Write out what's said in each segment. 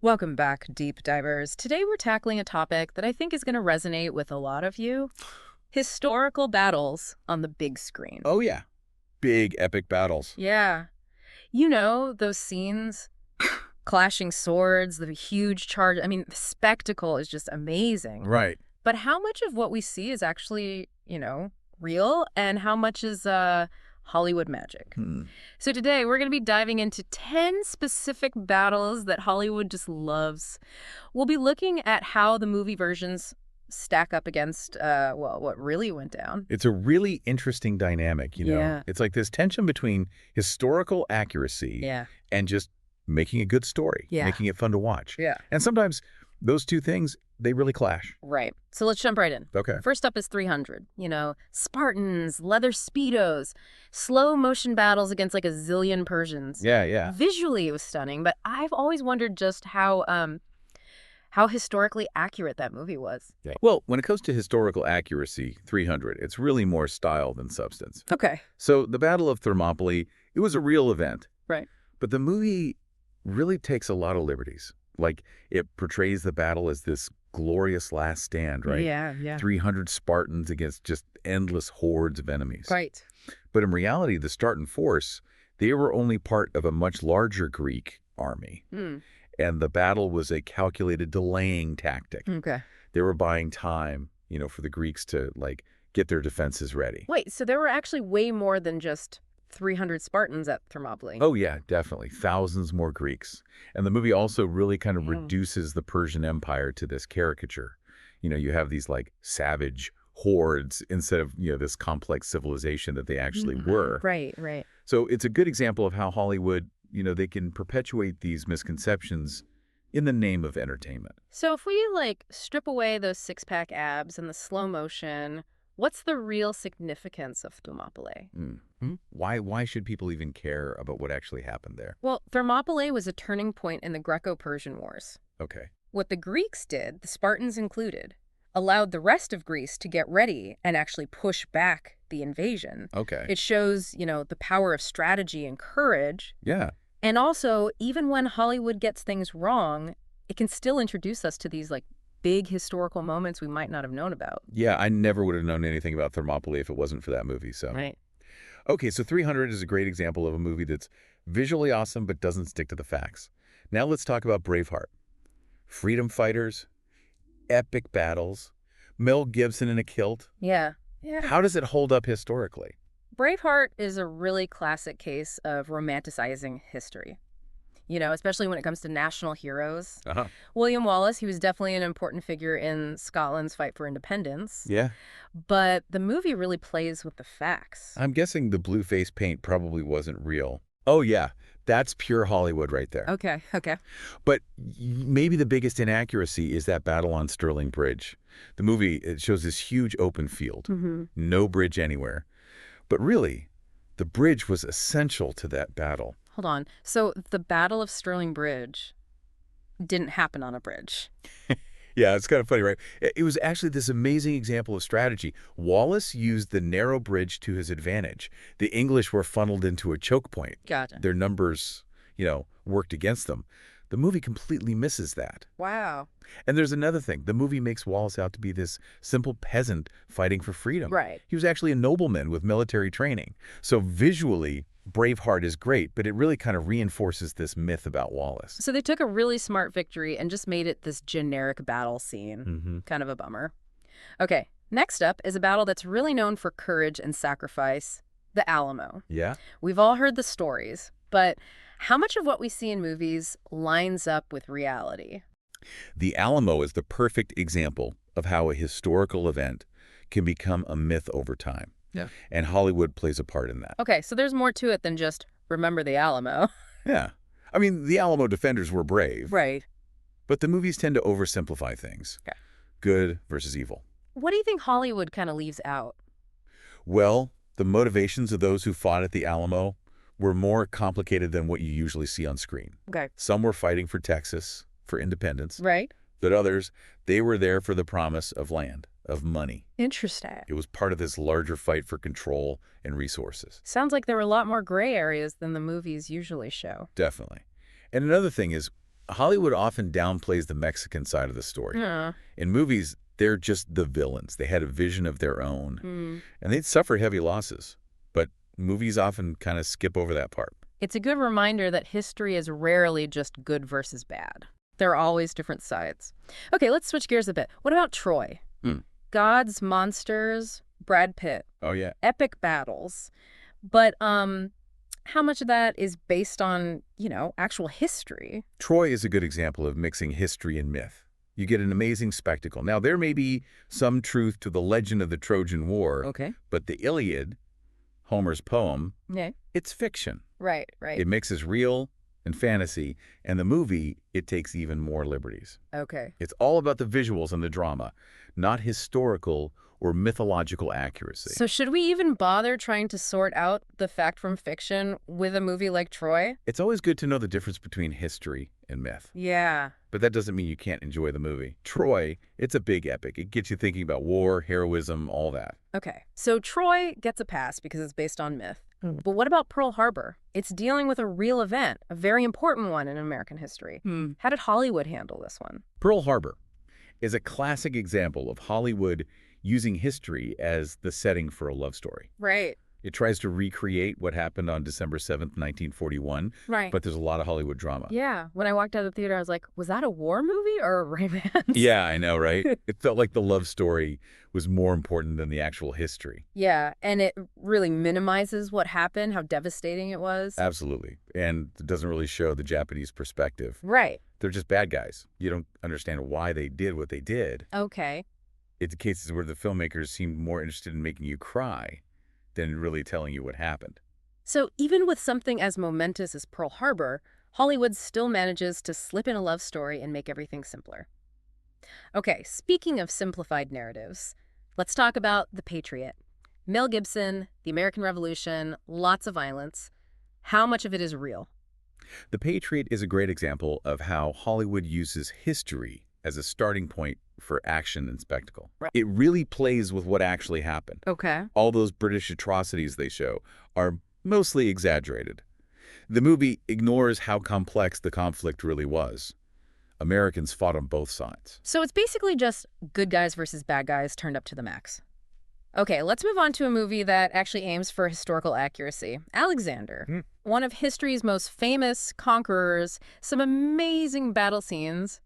Welcome back, deep divers. Today we're tackling a topic that I think is going to resonate with a lot of you. Historical battles on the big screen. Oh, yeah. Big, epic battles. Yeah. You know, those scenes, clashing swords, the huge charge. I mean, the spectacle is just amazing. Right. But how much of what we see is actually, real and how much is Hollywood magic? Hmm. So today we're going to be diving into 10 specific battles that Hollywood just loves. We'll be looking at how the movie versions stack up against, what really went down. It's a really interesting dynamic, Yeah. It's like this tension between historical accuracy Yeah. and just making a good story, Yeah. making it fun to watch. Yeah. And sometimes those two things, they really clash. Right. So let's jump right in. Okay. First up is 300. Spartans, leather Speedos, slow motion battles against like a zillion Persians. Yeah, yeah. Visually, it was stunning, but I've always wondered just how historically accurate that movie was. Yeah. Well, when it comes to historical accuracy, 300, it's really more style than substance. Okay. So the Battle of Thermopylae, it was a real event. Right. But the movie really takes a lot of liberties. Like, it portrays the battle as this glorious last stand, right? Yeah. 300 Spartans against just endless hordes of enemies. Right. But in reality, the Spartan force, they were only part of a much larger Greek army. Hmm. And the battle was a calculated delaying tactic. Okay. They were buying time, for the Greeks to, get their defenses ready. Wait, so there were actually way more than just 300 Spartans at Thermopylae. Oh, yeah, definitely. Thousands more Greeks. And the movie also really kind of Yeah. reduces the Persian Empire to this caricature. You have these, savage hordes instead of, this complex civilization that they actually were. Right. So it's a good example of how Hollywood, they can perpetuate these misconceptions in the name of entertainment. So if we strip away those six-pack abs and the slow motion, what's the real significance of Thermopylae? Why should people even care about what actually happened there? Well, Thermopylae was a turning point in the Greco-Persian Wars. Okay. What the Greeks did, the Spartans included, allowed the rest of Greece to get ready and actually push back the invasion. Okay. It shows, the power of strategy and courage. Yeah. And also, even when Hollywood gets things wrong, it can still introduce us to these big historical moments we might not have known about. Yeah, I never would have known anything about Thermopylae if it wasn't for that movie, so. Right. Okay, so 300 is a great example of a movie that's visually awesome but doesn't stick to the facts. Now let's talk about Braveheart. Freedom fighters, epic battles, Mel Gibson in a kilt. Yeah. How does it hold up historically? Braveheart is a really classic case of romanticizing history. Especially when it comes to national heroes. Uh-huh. William Wallace, he was definitely an important figure in Scotland's fight for independence. Yeah. But the movie really plays with the facts. I'm guessing the blue face paint probably wasn't real. Oh, yeah. That's pure Hollywood right there. Okay. But maybe the biggest inaccuracy is that battle on Stirling Bridge. The movie, it shows this huge open field. No bridge anywhere. But really, the bridge was essential to that battle. Hold on. So the Battle of Stirling Bridge didn't happen on a bridge. Yeah, it's kind of funny, right? It was actually this amazing example of strategy. Wallace used the narrow bridge to his advantage. The English were funneled into a choke point. Gotcha. Their numbers, worked against them. The movie completely misses that. Wow. And there's another thing. The movie makes Wallace out to be this simple peasant fighting for freedom. Right. He was actually a nobleman with military training. So visually, Braveheart is great, but it really kind of reinforces this myth about Wallace. So they took a really smart victory and just made it this generic battle scene. Kind of a bummer. Okay, next up is a battle that's really known for courage and sacrifice, the Alamo. Yeah? We've all heard the stories, but how much of what we see in movies lines up with reality? The Alamo is the perfect example of how a historical event can become a myth over time. Yeah. And Hollywood plays a part in that. Okay, so there's more to it than just remember the Alamo. Yeah. I mean, the Alamo defenders were brave. Right. But the movies tend to oversimplify things. Okay. Good versus evil. What do you think Hollywood kind of leaves out? Well, the motivations of those who fought at the Alamo were more complicated than what you usually see on screen. Okay. Some were fighting for Texas, for independence. Right. But others, they were there for the promise of land, of money. Interesting. It was part of this larger fight for control and resources. Sounds like there were a lot more gray areas than the movies usually show. Definitely. And another thing is, Hollywood often downplays the Mexican side of the story. Yeah. In movies, they're just the villains. They had a vision of their own, and they'd suffer heavy losses. But movies often kind of skip over that part. It's a good reminder that history is rarely just good versus bad. There are always different sides. Okay, let's switch gears a bit. What about Troy? Gods, monsters, Brad Pitt. Oh, yeah. Epic battles. But how much of that is based on, actual history? Troy is a good example of mixing history and myth. You get an amazing spectacle. Now, there may be some truth to the legend of the Trojan War, Okay. but the Iliad, Homer's poem, Yeah. it's fiction. Right, right. It mixes real and fantasy, and the movie, it takes even more liberties. Okay. It's all about the visuals and the drama, not historical or mythological accuracy. So should we even bother trying to sort out the fact from fiction with a movie like Troy? It's always good to know the difference between history and myth. Yeah. But that doesn't mean you can't enjoy the movie. Troy, it's a big epic. It gets you thinking about war, heroism, all that. Okay. So Troy gets a pass because it's based on myth. But what about Pearl Harbor? It's dealing with a real event, a very important one in American history. How did Hollywood handle this one? Pearl Harbor is a classic example of Hollywood using history as the setting for a love story. Right. It tries to recreate what happened on December 7th, 1941, Right. but there's a lot of Hollywood drama. Yeah. When I walked out of the theater, I was like, was that a war movie or a romance? Yeah, I know, right? It felt like the love story was more important than the actual history. Yeah. And it really minimizes what happened, how devastating it was. Absolutely. And it doesn't really show the Japanese perspective. Right. They're just bad guys. You don't understand why they did what they did. Okay. It's cases where the filmmakers seemed more interested in making you cry than really telling you what happened. So even with something as momentous as Pearl Harbor, Hollywood still manages to slip in a love story and make everything simpler. Okay, speaking of simplified narratives, let's talk about The Patriot. Mel Gibson, the American Revolution, lots of violence. How much of it is real? The Patriot is a great example of how Hollywood uses history as a starting point for action and spectacle. Right. It really plays with what actually happened. Okay. All those British atrocities they show are mostly exaggerated. The movie ignores how complex the conflict really was. Americans fought on both sides. So it's basically just good guys versus bad guys turned up to the max. Okay, let's move on to a movie that actually aims for historical accuracy. Alexander, one of history's most famous conquerors, some amazing battle scenes.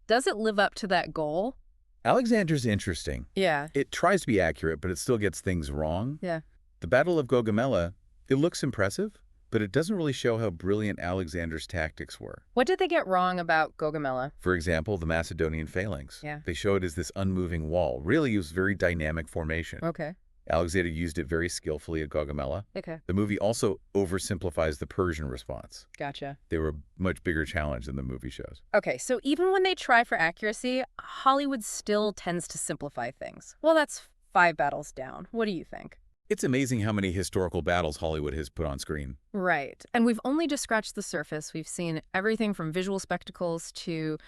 Does it live up to that goal? Alexander's interesting. Yeah. It tries to be accurate, but it still gets things wrong. Yeah. The Battle of Gaugamela, it looks impressive, but it doesn't really show how brilliant Alexander's tactics were. What did they get wrong about Gaugamela? For example, the Macedonian phalanx. Yeah. They show it as this unmoving wall. Really, it was very dynamic formation. Okay. Alexander used it very skillfully at Gaugamela. Okay. The movie also oversimplifies the Persian response. Gotcha. They were a much bigger challenge than the movie shows. Okay, so even when they try for accuracy, Hollywood still tends to simplify things. Well, that's 5 battles down. What do you think? It's amazing how many historical battles Hollywood has put on screen. Right. And we've only just scratched the surface. We've seen everything from visual spectacles to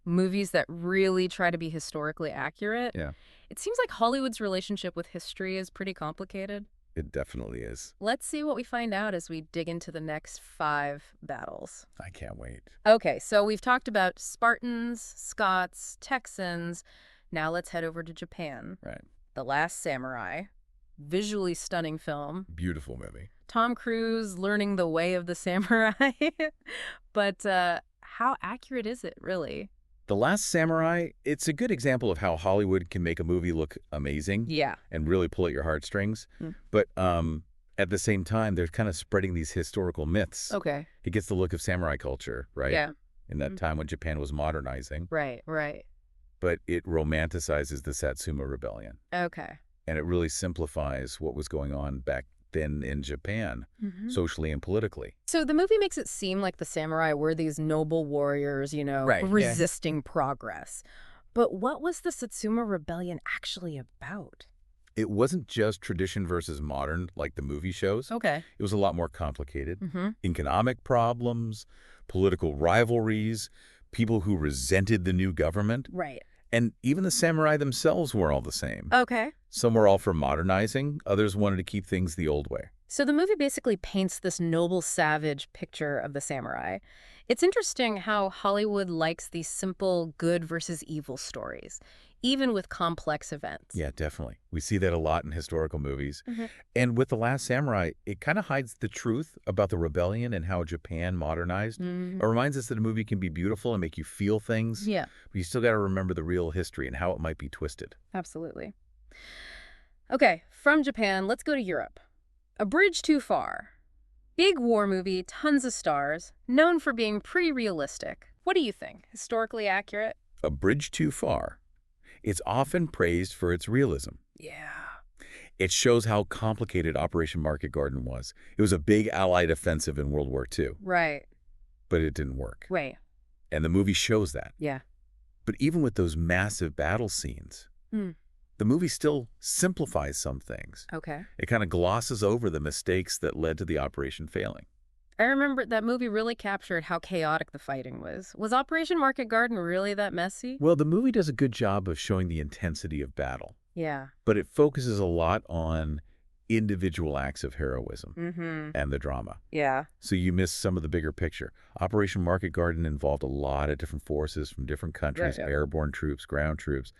movies that really try to be historically accurate. Yeah. It seems like Hollywood's relationship with history is pretty complicated. It definitely is. Let's see what we find out as we dig into the next 5 battles. I can't wait. Okay, so we've talked about Spartans, Scots, Texans. Now let's head over to Japan. Right. The Last Samurai. Visually stunning film. Beautiful movie. Tom Cruise learning the way of the samurai. But how accurate is it, really? The Last Samurai, it's a good example of how Hollywood can make a movie look amazing. Yeah. And really pull at your heartstrings. But at the same time, they're kind of spreading these historical myths. Okay. It gets the look of samurai culture, right? Yeah. In that time when Japan was modernizing. Right, right. But it romanticizes the Satsuma Rebellion. Okay. And it really simplifies what was going on back then in Japan, socially and politically. So the movie makes it seem like the samurai were these noble warriors, Right, yeah. resisting progress. But what was the Satsuma Rebellion actually about? It wasn't just tradition versus modern like the movie shows. Okay. It was a lot more complicated. Economic problems, political rivalries, people who resented the new government. Right. And even the samurai themselves were all the same. Okay. Some were all for modernizing, others wanted to keep things the old way. So the movie basically paints this noble savage picture of the samurai. It's interesting how Hollywood likes these simple good versus evil stories, even with complex events. Yeah, definitely. We see that a lot in historical movies. Hmm. And with The Last Samurai, it kind of hides the truth about the rebellion and how Japan modernized. Hmm. It reminds us that a movie can be beautiful and make you feel things, Yeah, but you still got to remember the real history and how it might be twisted. absolutely. Okay, from Japan, let's go to Europe. A Bridge Too Far. Big war movie, tons of stars, known for being pretty realistic. What do you think? Historically accurate? A Bridge Too Far. It's often praised for its realism. Yeah. It shows how complicated Operation Market Garden was. It was a big Allied offensive in World War II, Right. but it didn't work. Right. And the movie shows that. Yeah. But even with those massive battle scenes, Hmm. the movie still simplifies some things. Okay. It kind of glosses over the mistakes that led to the operation failing. I remember that movie really captured how chaotic the fighting was. Was Operation Market Garden really that messy? Well, the movie does a good job of showing the intensity of battle, Yeah. but it focuses a lot on individual acts of heroism Mm-hmm. and the drama. Yeah. So you miss some of the bigger picture. Operation Market Garden involved a lot of different forces from different countries, Yeah. airborne troops, ground troops.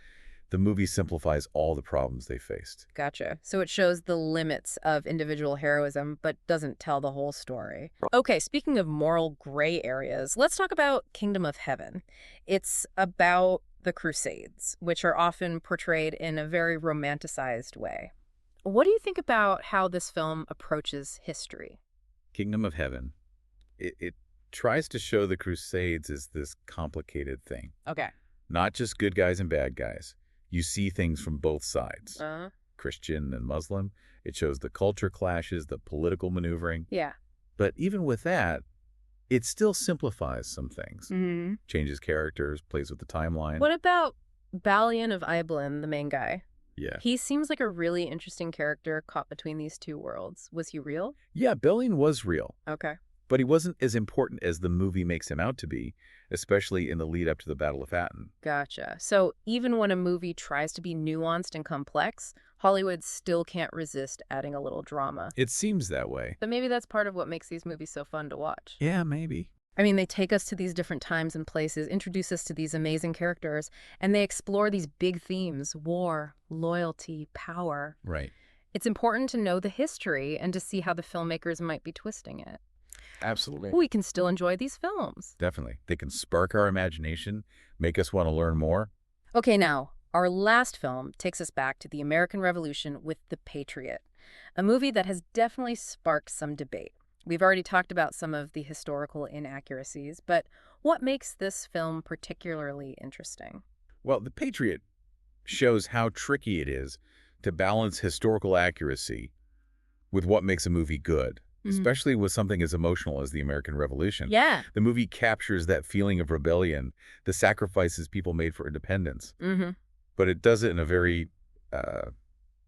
The movie simplifies all the problems they faced. Gotcha. So it shows the limits of individual heroism, but doesn't tell the whole story. Okay, speaking of moral gray areas, let's talk about Kingdom of Heaven. It's about the Crusades, which are often portrayed in a very romanticized way. What do you think about how this film approaches history? Kingdom of Heaven. It tries to show the Crusades as this complicated thing. Okay. Not just good guys and bad guys. You see things from both sides, Uh-huh. Christian and Muslim. It shows the culture clashes, the political maneuvering. Yeah. But even with that, it still simplifies some things. Mm-hmm. Changes characters, plays with the timeline. What about Balian of Ibelin, the main guy? Yeah. He seems like a really interesting character caught between these two worlds. Was he real? Yeah, Bellion was real, Okay. but he wasn't as important as the movie makes him out to be, especially in the lead up to the Battle of Hattin. Gotcha. So even when a movie tries to be nuanced and complex, Hollywood still can't resist adding a little drama. It seems that way. But maybe that's part of what makes these movies so fun to watch. Yeah, maybe. I mean, they take us to these different times and places, introduce us to these amazing characters, and they explore these big themes: war, loyalty, power. Right. It's important to know the history and to see how the filmmakers might be twisting it. Absolutely. We can still enjoy these films. Definitely. They can spark our imagination, make us want to learn more. Okay, now, our last film takes us back to the American Revolution with The Patriot, a movie that has definitely sparked some debate. We've already talked about some of the historical inaccuracies, but what makes this film particularly interesting? Well, The Patriot shows how tricky it is to balance historical accuracy with what makes a movie good, especially with something as emotional as the American Revolution. Yeah. The movie captures that feeling of rebellion, the sacrifices people made for independence, Mm-hmm. but it does it in a very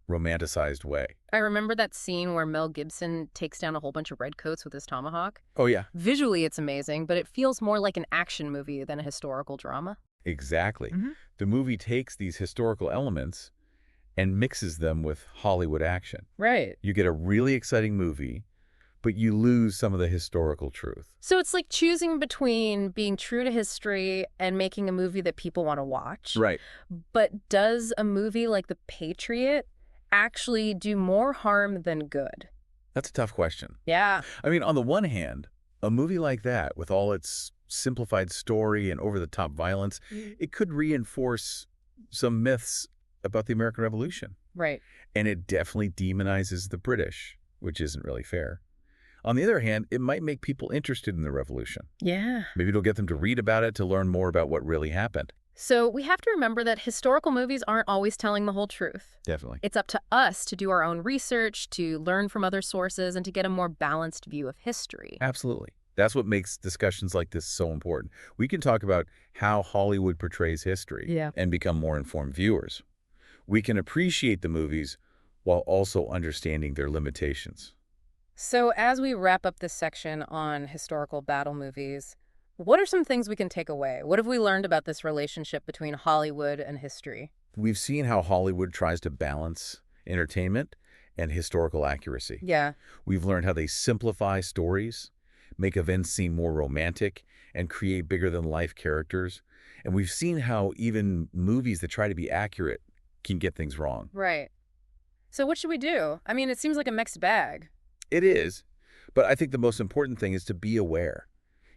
romanticized way. I remember that scene where Mel Gibson takes down a whole bunch of redcoats with his tomahawk. Oh, yeah. Visually, it's amazing, but it feels more like an action movie than a historical drama. Exactly. Mhm. The movie takes these historical elements and mixes them with Hollywood action. Right. You get a really exciting movie, but you lose some of the historical truth. So it's like choosing between being true to history and making a movie that people want to watch. Right. But does a movie like The Patriot actually do more harm than good? That's a tough question. Yeah. I mean, on the one hand, a movie like that, with all its simplified story and over-the-top violence, it could reinforce some myths about the American Revolution. Right. And it definitely demonizes the British, which isn't really fair. On the other hand, it might make people interested in the revolution. Yeah. Maybe it'll get them to read about it, to learn more about what really happened. So we have to remember that historical movies aren't always telling the whole truth. Definitely. It's up to us to do our own research, to learn from other sources, and to get a more balanced view of history. Absolutely. That's what makes discussions like this so important. We can talk about how Hollywood portrays history and become more informed viewers. We can appreciate the movies while also understanding their limitations. So as we wrap up this section on historical battle movies, what are some things we can take away? What have we learned about this relationship between Hollywood and history? We've seen how Hollywood tries to balance entertainment and historical accuracy. Yeah. We've learned how they simplify stories, make events seem more romantic, and create bigger-than-life characters. And we've seen how even movies that try to be accurate can get things wrong. Right. So what should we do? I mean, it seems like a mixed bag. It is, but I think the most important thing is to be aware.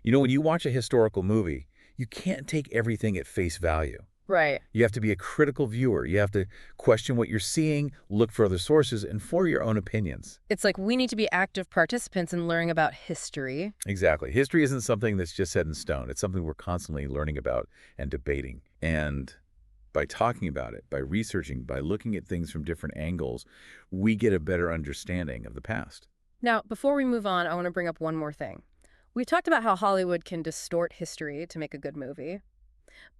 You know, when you watch a historical movie, you can't take everything at face value. Right. You have to be a critical viewer. You have to question what you're seeing, look for other sources, and form your own opinions. It's like we need to be active participants in learning about history. Exactly. History isn't something that's just set in stone. It's something we're constantly learning about and debating. And by talking about it, by researching, by looking at things from different angles, we get a better understanding of the past. Now, before we move on, I want to bring up one more thing. We've talked about how Hollywood can distort history to make a good movie.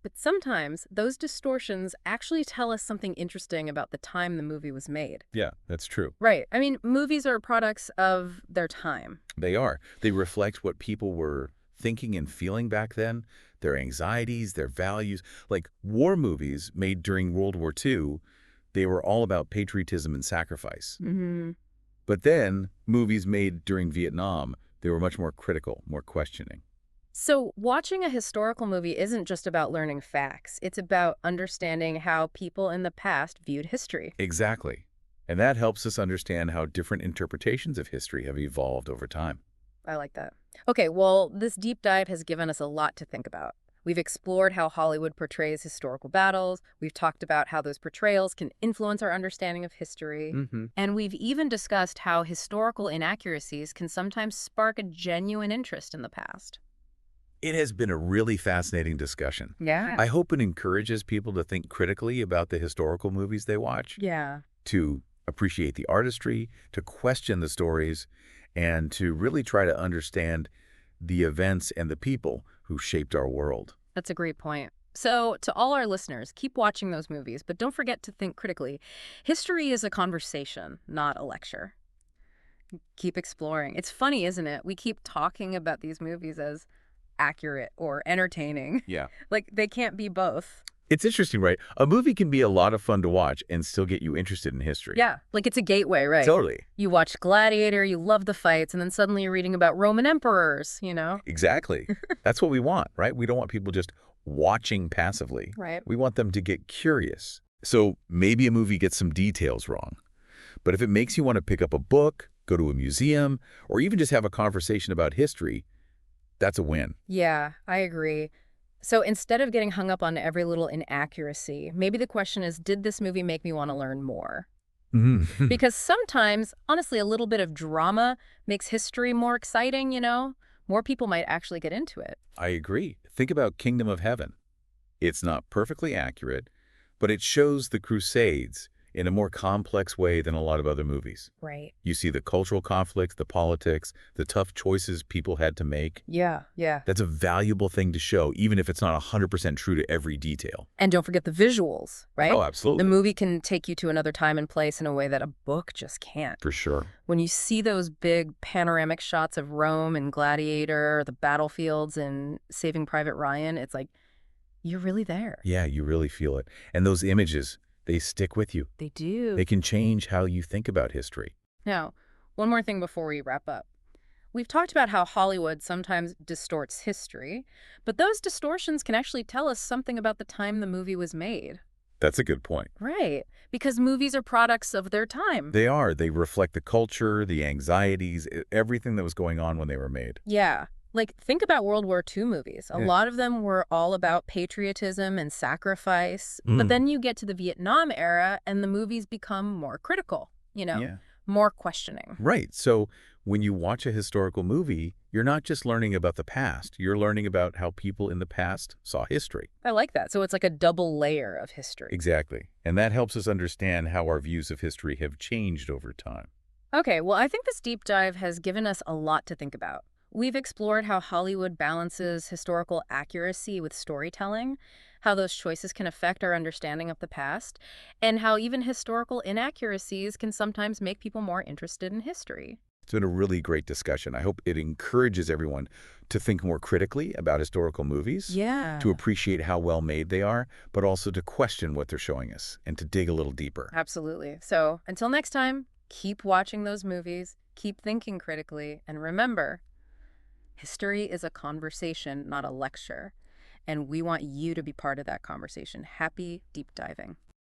But sometimes those distortions actually tell us something interesting about the time the movie was made. Yeah, that's true. Right. I mean, movies are products of their time. They are. They reflect what people were thinking and feeling back then, their anxieties, their values. Like war movies made during World War II, they were all about patriotism and sacrifice. Mm-hmm. But then movies made during Vietnam, they were much more critical, more questioning. So watching a historical movie isn't just about learning facts. It's about understanding how people in the past viewed history. Exactly. And that helps us understand how different interpretations of history have evolved over time. I like that. Okay, well, this deep dive has given us a lot to think about. We've explored how Hollywood portrays historical battles. We've talked about how those portrayals can influence our understanding of history. Mm-hmm. And we've even discussed how historical inaccuracies can sometimes spark a genuine interest in the past. It has been a really fascinating discussion. Yeah. I hope it encourages people to think critically about the historical movies they watch, Yeah. to appreciate the artistry, to question the stories, and to really try to understand the events and the people who shaped our world. That's a great point. So, to all our listeners, keep watching those movies, but don't forget to think critically. History is a conversation, not a lecture. Keep exploring. It's funny, isn't it? We keep talking about these movies as accurate or entertaining. Yeah. Like, they can't be both. It's interesting, right? A movie can be a lot of fun to watch and still get you interested in history. Yeah, like it's a gateway, right? Totally. You watch Gladiator, you love the fights, and then suddenly you're reading about Roman emperors, you know? Exactly. That's what we want, right? We don't want people just watching passively. Right. We want them to get curious. So maybe a movie gets some details wrong. But if it makes you want to pick up a book, go to a museum, or even just have a conversation about history, that's a win. Yeah, I agree. So instead of getting hung up on every little inaccuracy, maybe the question is, did this movie make me want to learn more? Mm-hmm. Because sometimes, honestly, a little bit of drama makes history more exciting, you know? More people might actually get into it. I agree. Think about Kingdom of Heaven. It's not perfectly accurate, but it shows the Crusades in a more complex way than a lot of other movies. Right. You see the cultural conflicts, the politics, the tough choices people had to make. Yeah, yeah. That's a valuable thing to show, even if it's not 100% true to every detail. And don't forget the visuals, right? Oh, absolutely. The movie can take you to another time and place in a way that a book just can't. For sure. When you see those big panoramic shots of Rome and Gladiator, the battlefields and Saving Private Ryan, it's like, you're really there. Yeah, you really feel it. And those images, they stick with you. They do. They can change how you think about history. Now, one more thing before we wrap up. We've talked about how Hollywood sometimes distorts history, but those distortions can actually tell us something about the time the movie was made. That's a good point. Right, because movies are products of their time. They are. They reflect the culture, the anxieties, everything that was going on when they were made. Yeah. Like, think about World War II movies. A lot of them were all about patriotism and sacrifice. But then you get to the Vietnam era, and the movies become more critical, you know, more questioning. Right. So when you watch a historical movie, you're not just learning about the past. You're learning about how people in the past saw history. I like that. So it's like a double layer of history. Exactly. And that helps us understand how our views of history have changed over time. Okay, well, I think this deep dive has given us a lot to think about. We've explored how Hollywood balances historical accuracy with storytelling, how those choices can affect our understanding of the past, and how even historical inaccuracies can sometimes make people more interested in history. It's been a really great discussion. I hope it encourages everyone to think more critically about historical movies, to appreciate how well made they are, but also to question what they're showing us and to dig a little deeper. Absolutely. So until next time, keep watching those movies, keep thinking critically, and remember, History is a conversation, not a lecture. And we want you to be part of that conversation. Happy deep diving.